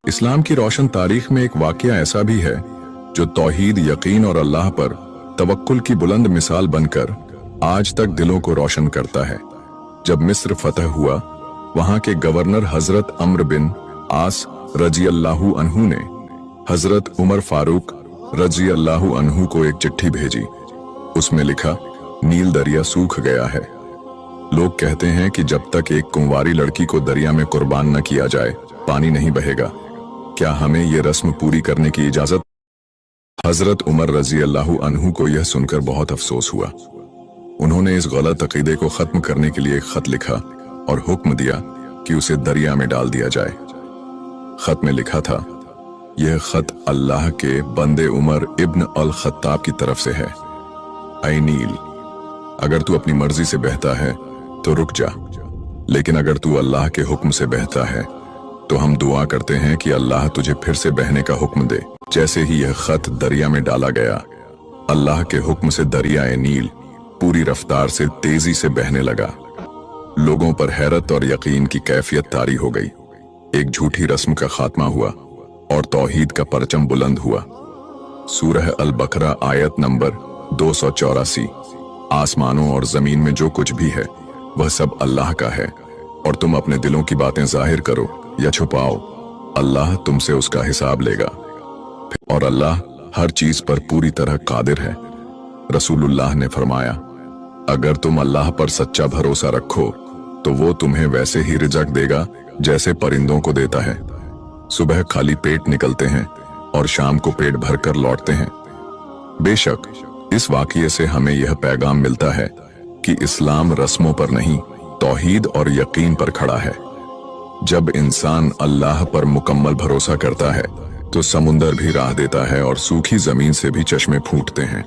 इस्लाम की रोशन तारीख में एक वाकया ऐसा भी है जो तौहीद, यकीन और अल्लाह पर तवक्कुल की बुलंद मिसाल बनकर आज तक दिलों को रोशन करता है। जब मिस्र फतह हुआ, वहां के गवर्नर हजरत अम्र बिन आस रजी अल्लाहु अन्हु ने हजरत उमर फारूक रजी अल्लाहु अन्हु को एक चिट्ठी भेजी। उसमें लिखा, नील दरिया सूख गया है। लोग कहते हैं कि जब तक एक कुंवारी लड़की को दरिया में कुर्बान न किया जाए, पानी नहीं बहेगा। क्या हमें ये रस्म पूरी करने की इजाजत? हजरत उमर रजी अल्लाहु अन्हु को यह सुनकर बहुत अफसोस हुआ। उन्होंने इस गलत अकीदे को खत्म करने के लिए एक खत लिखा और हुक्म दिया कि उसे दरिया में डाल दिया जाए। खत में लिखा था, यह खत अल्लाह के बंदे उमर इब्न अल खत्ताब की तरफ से है। ऐ नील, अगर तू अपनी मर्जी से बहता है तो रुक जा, लेकिन अगर तू अल्लाह के हुक्म से बहता है तो हम दुआ करते हैं कि अल्लाह तुझे फिर से बहने का हुक्म दे। जैसे ही यह खत दरिया में डाला गया, अल्लाह के हुक्म से दरियाए नील पूरी रफ्तार से तेजी से बहने लगा। लोगों पर हैरत और यकीन की कैफियत तारी हो गई। एक झूठी रस्म का खात्मा हुआ और तौहीद का परचम बुलंद हुआ। सूरह अल बकरा आयत नंबर 284। आसमानों और जमीन में जो कुछ भी है वह सब अल्लाह का है, और तुम अपने दिलों की बातें जाहिर करो या छुपाओ, अल्लाह तुमसे उसका हिसाब लेगा, और अल्लाह हर चीज पर पूरी तरह कादिर है। रसूलुल्लाह ने फरमाया, अगर तुम अल्लाह पर सच्चा भरोसा रखो तो वो तुम्हें वैसे ही रिजक देगा जैसे परिंदों को देता है। सुबह खाली पेट निकलते हैं और शाम को पेट भरकर लौटते हैं। बेशक इस वाकये से हमें यह पैगाम मिलता है कि इस्लाम रस्मों पर नहीं, तौहीद और यकीन पर खड़ा है। जब इंसान अल्लाह पर मुकम्मल भरोसा करता है तो समुंदर भी राह देता है और सूखी जमीन से भी चश्मे फूटते हैं।